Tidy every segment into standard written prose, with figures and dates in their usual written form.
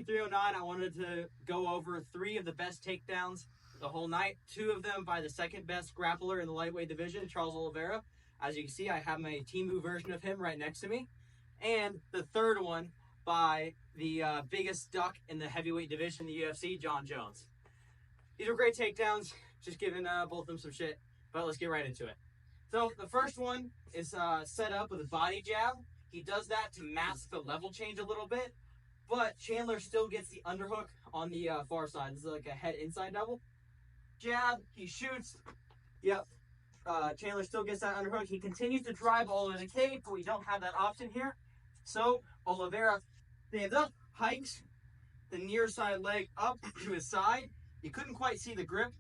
UFC 309, I wanted to go over 3 of the best takedowns the whole night. 2 of them by the second best grappler in the lightweight division, Charles Oliveira. As you can see, I have my Timu version of him right next to me. And the third one by the biggest duck in the heavyweight division in the UFC, Jon Jones. These were great takedowns, just giving both of them some shit, but let's get right into it. So the first one is set up with a body jab. He does that to mask the level change a little bit, but Chandler still gets the underhook on the far side. This is like a head inside double. Jab, he shoots. Yep. Chandler still gets that underhook. He continues to drive all over the cage, but we don't have that option here. So Oliveira stands up, hikes the near side leg up to his side. You couldn't quite see the grip,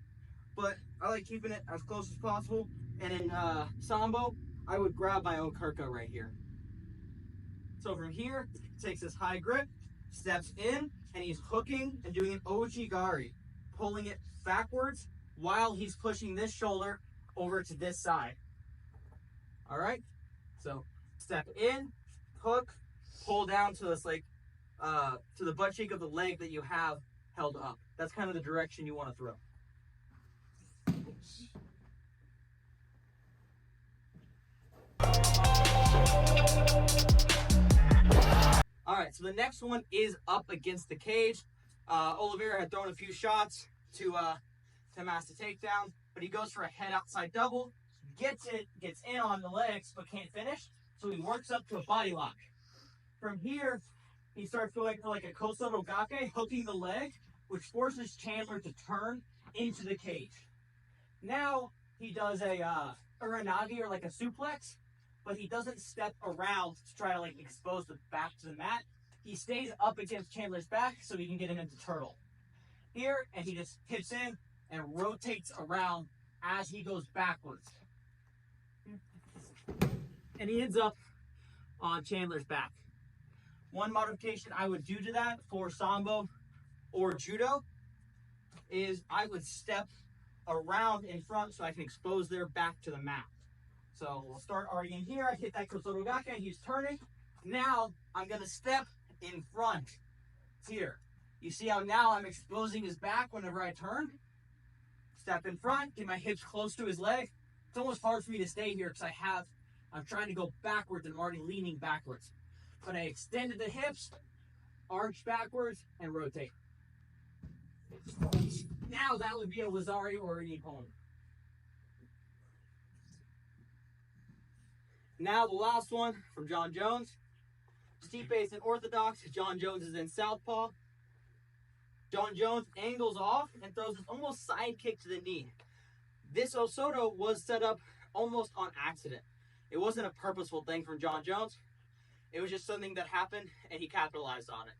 but I like keeping it as close as possible. And in Sambo, I would grab my own Kirko right here. So from here, takes this high grip, steps in, and he's hooking and doing an Ojigari, pulling it backwards while he's pushing this shoulder over to this side. All right, so step in, hook, pull down to this like to the butt cheek of the leg that you have held up. That's kind of the direction you want to throw. All right, so the next one is up against the cage. Oliveira had thrown a few shots to mask the takedown, but he goes for a head outside double, gets in on the legs, but can't finish. So he works up to a body lock. From here, he starts going for like a Kosoto Gake, hooking the leg, which forces Chandler to turn into the cage. Now he does a uranagi or like a suplex, but he doesn't step around to try to like expose the back to the mat. He stays up against Chandler's back so he can get him into turtle. Here, and he just hits in and rotates around as he goes backwards. And he ends up on Chandler's back. One modification I would do to that for Sambo or Judo is I would step around in front so I can expose their back to the mat. So we'll start already in here. I hit that Kosoto Gake, he's turning. Now I'm gonna step in front here. You see how now I'm exposing his back whenever I turn? Step in front, get my hips close to his leg. It's almost hard for me to stay here because I'm trying to go backwards and I'm already leaning backwards. But I extended the hips, arch backwards, and rotate. Now that would be a Lazari or an Ippon. Now the last one from Jon Jones. Stipe is in orthodox, Jon Jones is in southpaw. Jon Jones angles off and throws this almost side kick to the knee. This Osoto was set up almost on accident. It wasn't a purposeful thing from Jon Jones. It was just something that happened and he capitalized on it.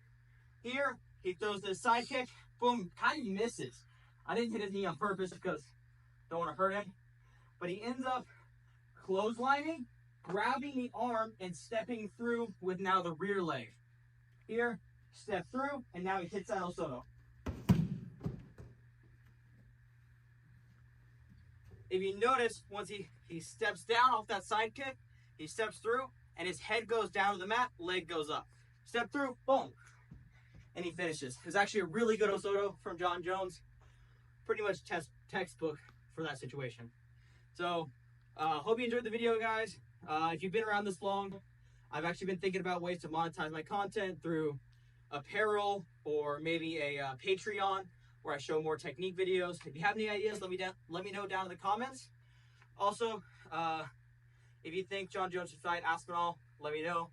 Here, he throws this side kick, boom, kind of misses. I didn't hit his knee on purpose because I don't want to hurt him. But he ends up clotheslining, grabbing the arm and stepping through with now the rear leg. Here, step through, and now he hits that Osoto. If you notice, once he steps down off that side kick, he steps through, and his head goes down to the mat, leg goes up. Step through, boom. And he finishes. It's actually a really good Osoto from Jon Jones. Pretty much textbook for that situation. So, hope you enjoyed the video, guys. If you've been around this long, I've actually been thinking about ways to monetize my content through apparel or maybe a Patreon where I show more technique videos. If you have any ideas, let me know down in the comments. Also, if you think Jon Jones should fight Aspinall, let me know,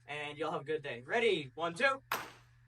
and you'll have a good day. Ready? 1, 2.